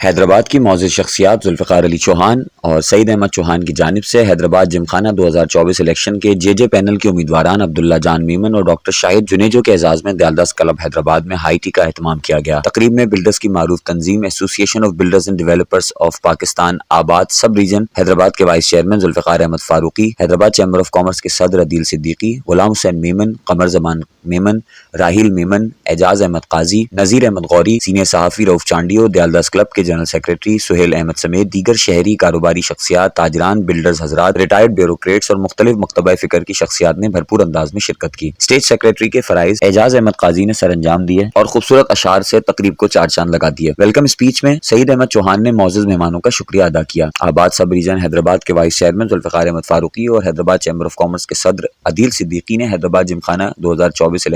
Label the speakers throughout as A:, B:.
A: حیدرآباد کی معزز شخصیات ذوالفقار علی چوہان اور سعید احمد چوہان کی جانب سے حیدرآباد جمخانہ 2024 الیکشن کے جے پینل کے امیدواران عبداللہ جان میمن اور ڈاکٹر شاہد جنیجو کے اعزاز میں دیالداز کلب حیدرآباد میں ہائی ٹی کا اہتمام کیا گیا۔ تقریب میں بلڈرز کی معروف تنظیم association of builders and developers of Pakistan ABAD sub region Hyderabad کے vice chairman Zulfiqar Ahmed Farooqui, Hyderabad chamber of commerce کے صدر عدیل صدیقی، غلام حسین میمن، قمر زمان میمن، راہیل میمن، اعجاز احمد قاضی، نذیر احمد غوری، سینئر صحافی رؤف چانڈیو، دیالداز کلب کے جنرل سیکریٹری سہیل احمد سمیت دیگر شہری کاروباری شخصیات، تاجران، بلڈرز حضرات، ریٹائرڈ بیوروکریٹس اور مختلف مکتبہ فکر کی شخصیات نے بھرپور انداز میں شرکت کی۔ اسٹیج سیکریٹری کے فرائض اعجاز احمد قاضی نے سر انجام دیے اور خوبصورت اشعار سے تقریب کو چار چاند لگا دیے۔ ویلکم اسپیچ میں سعید احمد چوہان نے معزز مہمانوں کا شکریہ ادا کیا۔ آباد سب ریجن حیدرآباد کے وائس چیئرمین ذوالفقار احمد فاروقی اور حیدرآباد چیمبر آف کامرس کے صدر عدیل صدیقی نے حیدرآباد جمخانہ 2024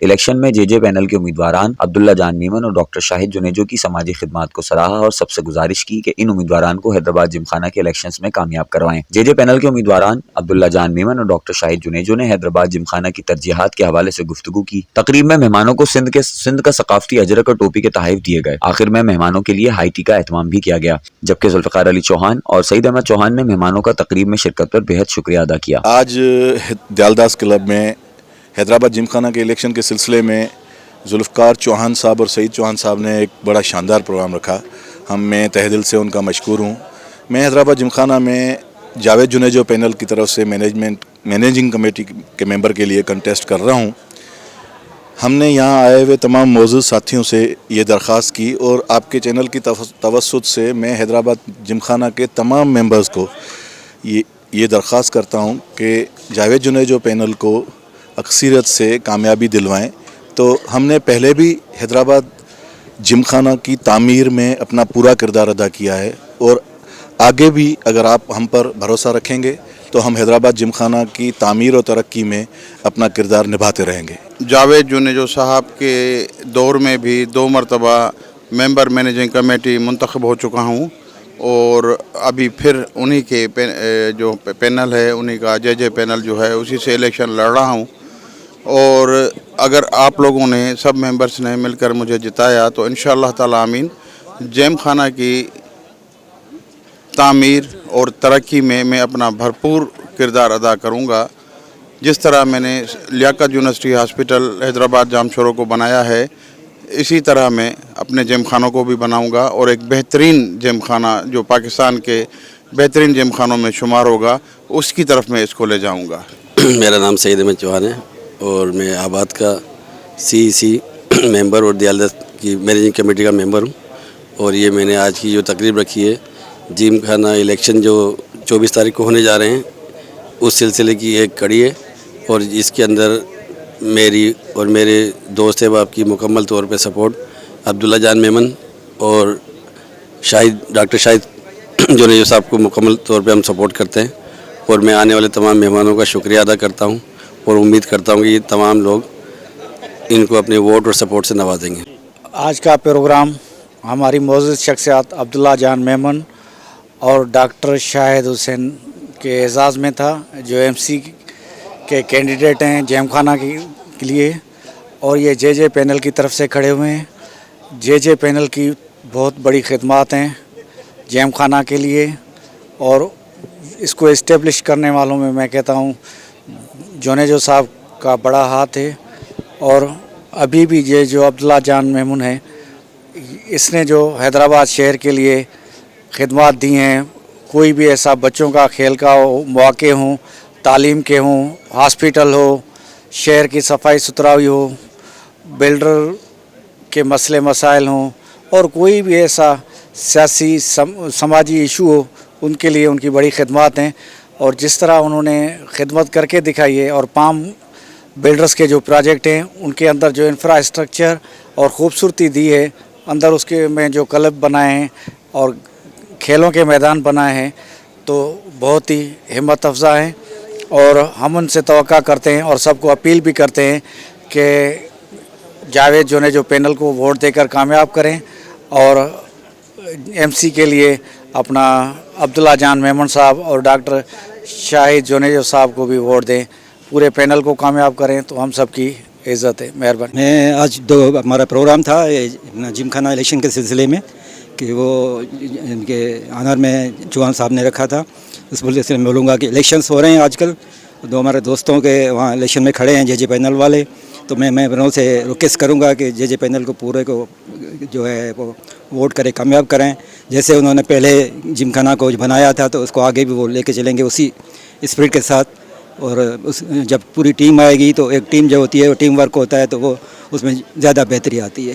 A: الیکشن میں جے پینل کے امیدواران عبداللہ جان میمن اور ڈاکٹر شاہد جنیجو کی سماجی خدمات کو سراہا اور سب سے گزارش کی کہ ان امیدواران کو حیدرآباد جمخانہ کے الیکشنز میں کامیاب کروائیں۔ جے پینل کے امیدواران عبداللہ جان میمن اور ڈاکٹر شاہد جنیجو نے حیدرآباد جمخانہ کی ترجیحات کے حوالے سے گفتگو کی۔ تقریب میں مہمانوں کو سندھ کا ثقافتی اجرک اور ٹوپی کے تحائف دیے گئے۔ آخر میں مہمانوں کے لیے ہائی ٹی کا اہتمام بھی کیا گیا، جبکہ ذوالفقار علی چوہان اور سعید احمد چوہان نے مہمانوں کا تقریب میں شرکت پر بہت شکریہ ادا کیا۔
B: آج دیالداز کلب میں حیدرآباد جمخانہ کے الیکشن کے سلسلے میں ذوالفقار چوہان صاحب اور سعید چوہان صاحب نے ایک بڑا شاندار پروگرام رکھا۔ میں تہہ دل سے ان کا مشکور ہوں۔ میں حیدرآباد جمخانہ میں جاوید جنیجو پینل کی طرف سے مینیجنگ کمیٹی کے ممبر کے لیے کنٹیسٹ کر رہا ہوں۔ ہم نے یہاں آئے ہوئے تمام معزز ساتھیوں سے یہ درخواست کی اور آپ کے چینل کی توسط سے میں حیدرآباد جمخانہ کے تمام ممبرز کو یہ درخواست کرتا ہوں کہ جاوید جنیجو پینل کو اکثریت سے کامیابی دلوائیں۔ تو ہم نے پہلے بھی حیدرآباد جمخانہ کی تعمیر میں اپنا پورا کردار ادا کیا ہے اور آگے بھی اگر آپ ہم پر بھروسہ رکھیں گے تو ہم حیدرآباد جمخانہ کی تعمیر و ترقی میں اپنا کردار نبھاتے رہیں گے۔
C: جاوید جنیجو صاحب کے دور میں بھی 2 مرتبہ ممبر مینیجنگ کمیٹی منتخب ہو چکا ہوں اور ابھی پھر انہی کے جو پینل ہے انہی کا جے پینل جو ہے اسی سے الیکشن لڑ رہا ہوں، اور اگر آپ لوگوں نے سب ممبرس نے مل کر مجھے جتایا تو انشاءاللہ تعالی آمین جیم خانہ کی تعمیر اور ترقی میں اپنا بھرپور کردار ادا کروں گا۔ جس طرح میں نے لیاقت یونیورسٹی ہاسپٹل حیدرآباد جام شورو کو بنایا ہے، اسی طرح میں اپنے جیم خانوں کو بھی بناؤں گا اور ایک بہترین جیم خانہ جو پاکستان کے بہترین جیم خانوں میں شمار ہوگا اس کی طرف میں اس کو لے جاؤں گا۔
D: میرا نام سعید احمد چوہان ہے اور میں آباد کا سی ممبر اور دیالداز کی مینیجنگ کمیٹی کا ممبر ہوں، اور یہ میں نے آج کی جو تقریب رکھی ہے جیم خانہ الیکشن جو 24 تاریخ کو ہونے جا رہے ہیں اس سلسلے کی ایک کڑی ہے، اور اس کے اندر میری اور میرے دوست احباب کی مکمل طور پہ سپورٹ عبداللہ جان میمن اور ڈاکٹر شاہد جنیجو صاحب کو مکمل طور پہ ہم سپورٹ کرتے ہیں، اور میں آنے والے تمام مہمانوں کا شکریہ ادا کرتا ہوں اور امید کرتا ہوں کہ یہ تمام لوگ ان کو اپنے ووٹ اور سپورٹ سے نوازیں گے۔
E: آج کا پروگرام ہماری معزز شخصیات عبداللہ جان میمن اور ڈاکٹر شاہد حسین کے اعزاز میں تھا، جو ایم سی کے کینڈیڈیٹ ہیں جیم خانہ کے لیے، اور یہ جے پینل کی طرف سے کھڑے ہوئے ہیں۔ جے پینل کی بہت بڑی خدمات ہیں جیم خانہ کے لیے، اور اس کو اسٹیبلش کرنے والوں میں کہتا ہوں جنیجو صاحب کا بڑا ہاتھ ہے، اور ابھی بھی یہ جو عبداللہ جان میمن ہے اس نے جو حیدرآباد شہر کے لیے خدمات دی ہیں، کوئی بھی ایسا بچوں کا کھیل کا مواقع ہوں، تعلیم کے ہوں، ہاسپیٹل ہو، شہر کی صفائی ستھرائی ہو، بلڈر کے مسئلے مسائل ہوں، اور کوئی بھی ایسا سیاسی سماجی ایشو ہو، ان کے لیے ان کی بڑی خدمات ہیں۔ اور جس طرح انہوں نے خدمت کر کے دکھائی ہے، اور پام بلڈرز کے جو پروجیکٹ ہیں ان کے اندر جو انفراسٹرکچر اور خوبصورتی دی ہے، اندر اس کے میں جو کلب بنائے ہیں اور کھیلوں کے میدان بنائے ہیں، تو بہت ہی ہمت افزا ہیں، اور ہم ان سے توقع کرتے ہیں اور سب کو اپیل بھی کرتے ہیں کہ جاوید جنیجو پینل کو ووٹ دے کر کامیاب کریں، اور ایم سی کے لیے اپنا عبداللہ جان میمن صاحب اور ڈاکٹر شاہد جنیجو صاحب کو بھی ووٹ دیں، پورے پینل کو کامیاب کریں تو ہم سب کی عزت ہے۔ مہربانی۔
F: میں آج ہمارا پروگرام تھا جم خانہ الیکشن کے سلسلے میں کہ وہ ان کے آنر میں چوہان صاحب نے رکھا تھا. اس وجہ سے میں بولوں گا کہ الیکشنس ہو رہے ہیں آج کل, دو ہمارے دوستوں کے وہاں الیکشن میں کھڑے ہیں جے جے پینل والے, تو میں ممبروں سے ریکویسٹ کروں گا کہ جے جے پینل کو پورے کو جو ہے وہ ووٹ کرے, کامیاب کریں. جیسے انہوں نے پہلے جم خانہ کو بنایا تھا تو اس کو آگے بھی وہ لے کے چلیں گے اسی اسپرٹ کے ساتھ. اور جب پوری ٹیم آئے گی تو ایک ٹیم جو ہوتی ہے وہ ٹیم ورک ہوتا ہے, تو وہ اس میں زیادہ بہتری آتی ہے.